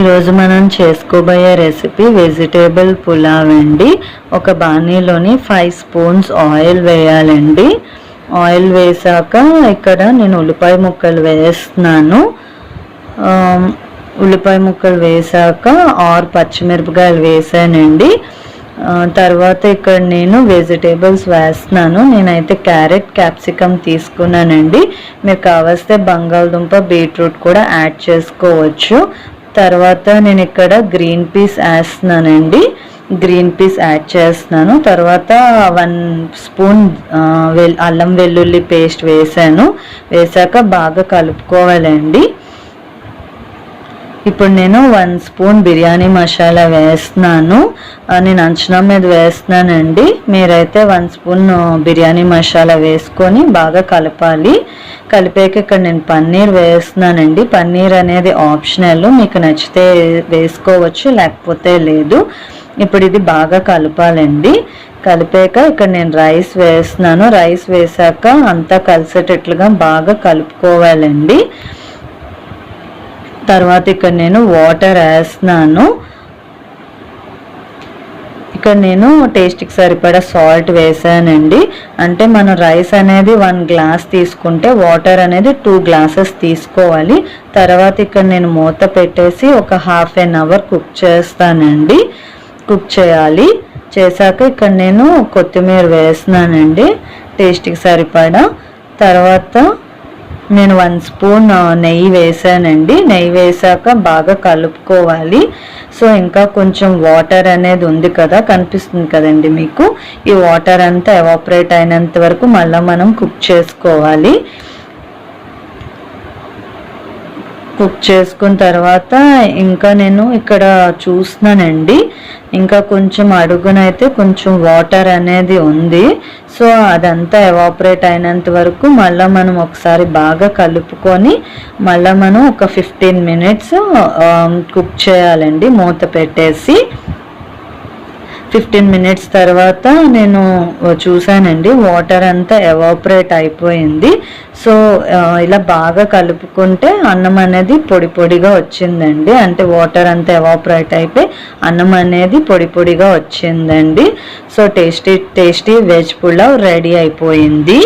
ఈరోజు మనం చేసుకోబోయే రెసిపీ వెజిటేబుల్ పులావ్ అండి. ఒక బాణీలోని 5 స్పూన్స్ ఆయిల్ వేయాలండి. ఆయిల్ వేసాక ఇక్కడ నేను ఉల్లిపాయ ముక్కలు వేస్తున్నాను. ఉల్లిపాయ ముక్కలు వేసాక 6 పచ్చిమిరపకాయలు వేసానండి. తర్వాత ఇక్కడ నేను వెజిటేబుల్స్ వేస్తున్నాను. నేనైతే క్యారెట్, క్యాప్సికమ్ తీసుకున్నానండి. మీరు కావలిస్తే బంగాళదుంప, బీట్రూట్ కూడా యాడ్ చేసుకోవచ్చు. తర్వాత నేను ఇక్కడ గ్రీన్ పీస్ వేస్తున్నానండి. గ్రీన్ పీస్ యాడ్ చేస్తున్నాను. తర్వాత 1 స్పూన్ అల్లం వెల్లుల్లి పేస్ట్ వేసాక బాగా కలుపుకోవాలండి. ఇప్పుడు నేను 1 స్పూన్ బిర్యానీ మసాలా వేస్తున్నాను. నేను అంచనా మీద వేస్తున్నానండి. మీరైతే 1 స్పూన్ బిర్యానీ మసాలా వేసుకొని బాగా కలపాలి. కలిపాక ఇక్కడ నేను పన్నీర్ వేస్తున్నానండి. పన్నీర్ అనేది ఆప్షనల్, మీకు నచ్చితే వేసుకోవచ్చు, లేకపోతే లేదు. ఇప్పుడు ఇది బాగా కలపాలండి. కలిపాక ఇక్కడ నేను రైస్ వేస్తున్నాను. రైస్ వేసాక అంతా కలిసేటట్లుగా బాగా కలుపుకోవాలండి. తర్వాత ఇక్కడ నేను వాటర్ వేస్తున్నాను. ఇక్కడ నేను టేస్ట్కి సరిపడా సాల్ట్ వేసానండి. అంటే మనం రైస్ అనేది 1 గ్లాస్ తీసుకుంటే వాటర్ అనేది 2 గ్లాసెస్ తీసుకోవాలి. తర్వాత ఇక్కడ నేను మూత పెట్టేసి ఒక ½ an hour కుక్ చేస్తానండి. కుక్ చేయాలి. చేశాక ఇక్కడ నేను కొత్తిమీర వేస్తున్నానండి టేస్ట్కి సరిపడా. తర్వాత నేను 1 స్పూన్ నెయ్యి వేసానండి. నెయ్యి వేసాక బాగా కలుపుకోవాలి. సో ఇంకా కొంచెం వాటర్ అనేది ఉంది కదా, కనిపిస్తుంది కదండి మీకు. ఈ వాటర్ అంతా ఎవాపరేట్ అయినంత వరకు మళ్ళీ మనం కుక్ చేసుకోవాలి. కుక్ చేసుకున్న తర్వాత ఇంకా నేను ఇక్కడ చూస్తున్నానండి, ఇంకా కొంచెం అడుగునైతే కొంచెం వాటర్ అనేది ఉంది. సో అదంతా ఎవాపరేట్ అయినంత వరకు మళ్ళీ మనం ఒకసారి బాగా కలుపుకొని మళ్ళీ మనం ఒక 15 minutes కుక్ చేయాలండి మూత పెట్టేసి. 15 minutes తర్వాత నేను చూసానండి, వాటర్ అంతా ఎవాపరేట్ అయిపోయింది. సో ఇలా బాగా కలుపుకుంటే అన్నం అనేది పొడి పొడిగా వచ్చిందండి. అంటే వాటర్ అంతా ఎవాపరేట్ అయిపోయి అన్నం అనేది పొడి పొడిగా వచ్చిందండి. So tasty veg pulao ready అయిపోయింది.